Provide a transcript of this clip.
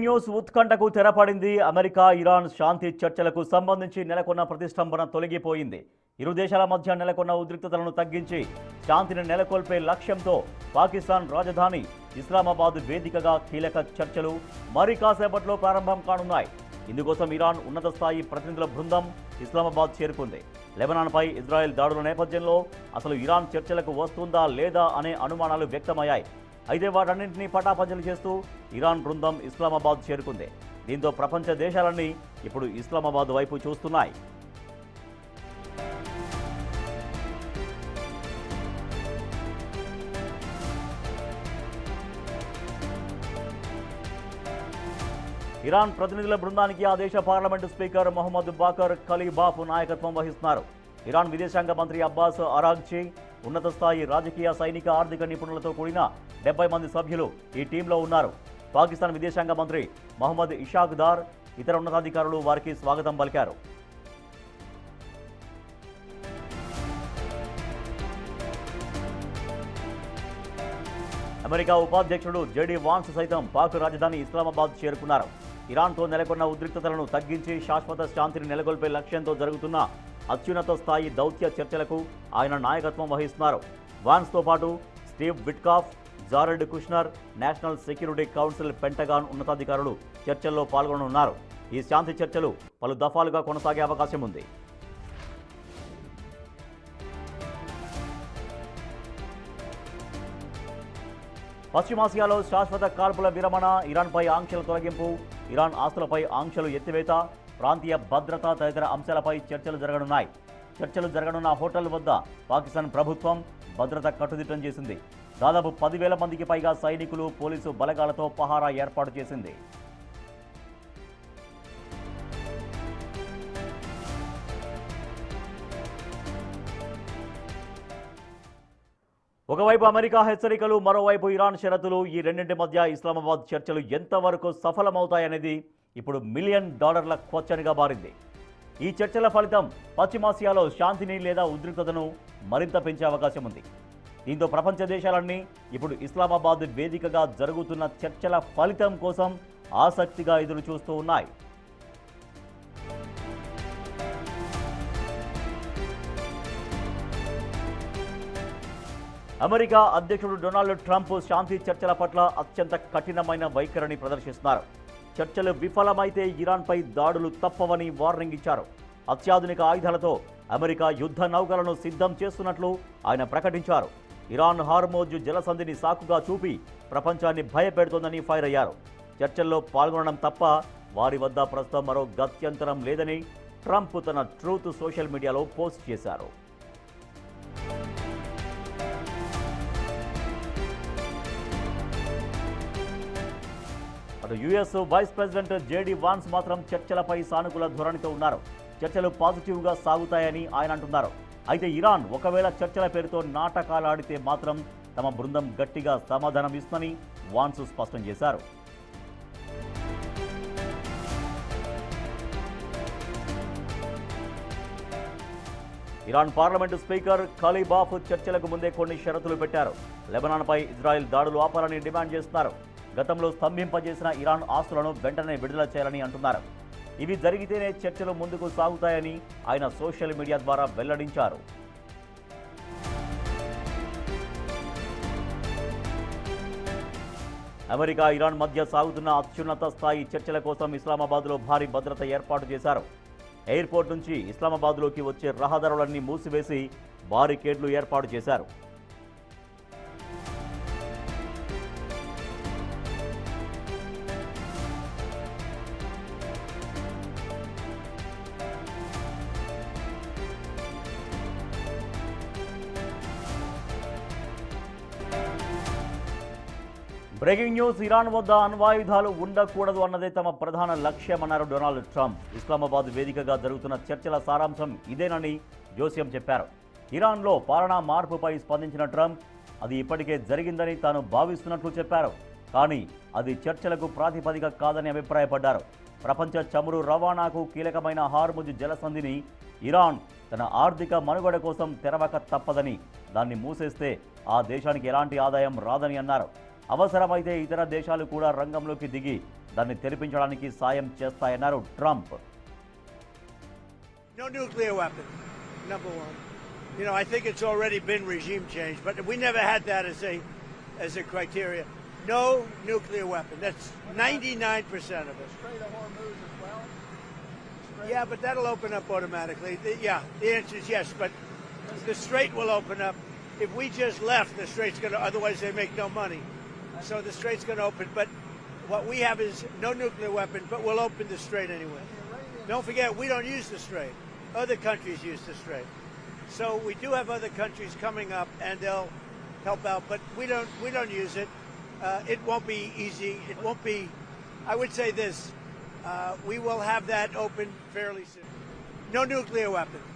News ఉత్కంఠకు తెరపడింది. America Iran శాంతి చర్చలకు సంబంధించి నెలకొన్న ప్రతిష్టంభన తొలగిపోయింది. ఇరు దేశాల మధ్య నెలకొన్న ఉద్రిక్తతలను తగ్గించి శాంతిని నెలకొల్పే లక్ష్యంతో పాకిస్తాన్ రాజధాని ఇస్లామాబాద్ వేదికగా కీలక చర్చలు మరి కాసేపట్లో ప్రారంభం కానున్నాయి. ఇందుకోసం ఇరాన్ ఉన్నత స్థాయి ప్రతినిధుల బృందం ఇస్లామాబాద్ చేరుకుంది. లెబనాన్పై ఇజ్రాయెల్ దాడుల నేపథ్యంలో అసలు ఇరాన్ చర్చలకు వస్తుందా లేదా అనే అనుమానాలు వ్యక్తమయ్యాయి. అయితే వాటన్నింటినీ పటాపంచలు చేస్తూ ఇరాన్ బృందం ఇస్లామాబాద్ చేరుకుంది. దీంతో ప్రపంచ దేశాలన్నీ ఇప్పుడు ఇస్లామాబాద్ వైపు చూస్తున్నాయి. ఇరాన్ ప్రతినిధుల బృందానికి ఆ దేశ పార్లమెంటు స్పీకర్ మొహమ్మద్ బాకర్ ఖలీబాఫ్ నాయకత్వం వహిస్తున్నారు. ఇరాన్ విదేశాంగ మంత్రి అబ్బాస్ అరాగ్చి, ఉన్నత స్థాయి రాజకీయ, సైనిక, ఆర్థిక నిపుణులతో కూడిన 70 మంది సభ్యులు ఈ టీంలో ఉన్నారు. పాకిస్తాన్ విదేశాంగ మంత్రి మహమ్మద్ ఇషాక్ దార్, ఇతర ఉన్నతాధికారులు వారికి స్వాగతం పలికారు. అమెరికా ఉపాధ్యక్షుడు జేడీ వాన్స్ సైతం పాక్ రాజధాని ఇస్లామాబాద్ చేరుకున్నారు. ఇరాన్తో నెలకొన్న ఉద్రిక్తతలను తగ్గించి శాశ్వత శాంతిని నెలకొల్పే లక్ష్యంతో జరుగుతున్న అత్యున్నత స్థాయి దౌత్య చర్చలకు ఆయన నాయకత్వం వహిస్తున్నారు. వాన్స్తో పాటు Steve Witkoff, Jared Kushner, national security council, pentagon ఉన్నతాధికారులు చర్చల్లో పాల్గొననున్నారు. ఈ శాంతి చర్చలు పలు దఫాలుగా కొనసాగే అవకాశం ఉంది. పశ్చిమాసియాలో శాశ్వత కాల్పుల విరమణ, ఇరాన్పై ఆంక్షల తొలగింపు, ఇరాన్ ఆస్తులపై ఆంక్షలు ఎత్తివేత, ప్రాంతీయ భద్రత తదితర అంశాలపై చర్చలు జరగనున్నాయి. చర్చలు జరగనున్న హోటల్ వద్ద పాకిస్తాన్ ప్రభుత్వం భద్రత కట్టుదిట్టం చేసింది. దాదాపు 10,000 మందికి పైగా సైనికులు, పోలీసు బలగాలతో పహారా ఏర్పాటు చేసింది. ఒకవైపు అమెరికా హెచ్చరికలు, మరోవైపు ఇరాన్ షరతులు. ఈ రెండింటి మధ్య ఇస్లామాబాద్ చర్చలు ఎంతవరకు సఫలమవుతాయనేది ఇప్పుడు $1 మిలియన్ క్వశ్చన్గా మారింది. ఈ చర్చల ఫలితం పశ్చిమాసియాలో శాంతిని లేదా ఉద్రిక్తతను మరింత పెంచే అవకాశం ఉంది. దీంతో ప్రపంచ దేశాలన్నీ ఇప్పుడు ఇస్లామాబాద్ వేదికగా జరుగుతున్న చర్చల ఫలితం కోసం ఆసక్తిగా ఎదురు చూస్తూ ఉన్నాయి. అమెరికా అధ్యక్షుడు డొనాల్డ్ ట్రంప్ శాంతి చర్చల పట్ల అత్యంత కఠినమైన వైఖరిని ప్రదర్శిస్తున్నారు. చర్చలు విఫలమైతే ఇరాన్పై దాడులు తప్పవని వార్నింగ్ ఇచ్చారు. అత్యాధునిక ఆయుధాలతో అమెరికా యుద్ధ నౌకలను సిద్ధం చేస్తున్నట్లు ఆయన ప్రకటించారు. ఇరాన్ హార్మోజ్ జలసంధిని సాకుగా చూపి ప్రపంచాన్ని భయపెడుతోందని ఫైర్ అయ్యారు. చర్చల్లో పాల్గొనడం తప్ప వారి వద్ద ప్రస్తుతం మరో గత్యంతరం లేదని ట్రంప్ తన ట్రూత్ సోషల్ మీడియాలో పోస్ట్ చేశారు. US vice president JD Vance మాత్రం చర్చలపై సానుకూల ధోరణితో ఉన్నారు. చర్చలు పాజిటివ్గా సాగుతాయని ఆయన అంటున్నారు. అయితే ఇరాన్ ఒకవేళ చర్చల పేరుతో నాటకాలాడితే మాత్రం తమ బృందం గట్టిగా సమాధానం ఇస్తుందని వాన్స్ స్పష్టం చేశారు. ఇరాన్ పార్లమెంటు స్పీకర్ ఖలీబాఫ్ చర్చలకు ముందే కొన్ని షరతులు పెట్టారు. లెబనాన్పై ఇజ్రాయెల్ దాడులు ఆపాలని డిమాండ్ చేస్తున్నారు. గతంలో స్తంభింపజేసిన ఇరాన్ ఆస్తులను వెంటనే విడుదల చేయాలని అంటున్నారు. ఇవి జరిగితేనే చర్చలు ముందుకు సాగుతాయని ఆయన సోషల్ మీడియా ద్వారా వెల్లడించారు. అమెరికా ఇరాన్ మధ్య సాగుతున్న అత్యున్నత స్థాయి చర్చల కోసం ఇస్లామాబాద్లో భారీ భద్రత ఏర్పాటు చేశారు. ఎయిర్పోర్ట్ నుంచి ఇస్లామాబాద్లోకి వచ్చే రహదారులన్నీ మూసివేసి బారికేడ్లు ఏర్పాటు చేశారు. బ్రేకింగ్ న్యూస్, ఇరాన్ వద్ద అణ్వాయుధాలు ఉండకూడదు అన్నదే తమ ప్రధాన లక్ష్యమన్నారు డొనాల్డ్ ట్రంప్. ఇస్లామాబాద్ వేదికగా జరుగుతున్న చర్చల సారాంశం ఇదేనని జోస్యం చెప్పారు. ఇరాన్లో పాలనా మార్పుపై స్పందించిన ట్రంప్ అది ఇప్పటికే జరిగిందని తాను భావిస్తున్నట్లు చెప్పారు. కానీ అది చర్చలకు ప్రాతిపదిక కాదని అభిప్రాయపడ్డారు. ప్రపంచ చమురు రవాణాకు కీలకమైన హార్ముజ్ జలసంధిని ఇరాన్ తన ఆర్థిక మనుగడ కోసం తెరవక తప్పదని, దాన్ని మూసేస్తే ఆ దేశానికి ఎలాంటి ఆదాయం రాదని అన్నారు. అవసరమైతే ఇతర దేశాలు కూడా రంగంలోకి దిగి దాన్ని తెరిపించడానికి సాయం చేస్తాయన్నారు Trump. No nuclear weapons, number one. You know, I think it's already been regime change, but we never had that as a criteria. No nuclear weapon. That's 99% of it. Strait of Hormuz as well? Yeah, but that'll open up automatically. The answer is yes, but the strait will open up. If we just left, the strait's going to, otherwise they make no money. So the strait's going to open. But what we have is no nuclear weapon, but we'll open the strait anyway. Don't forget, we don't use the strait. Other countries use the strait. So we do have other countries coming up, and they'll help out, but we don't use it. It won't be easy. It won't be. I would say this: we will have that open fairly soon. No nuclear weapons.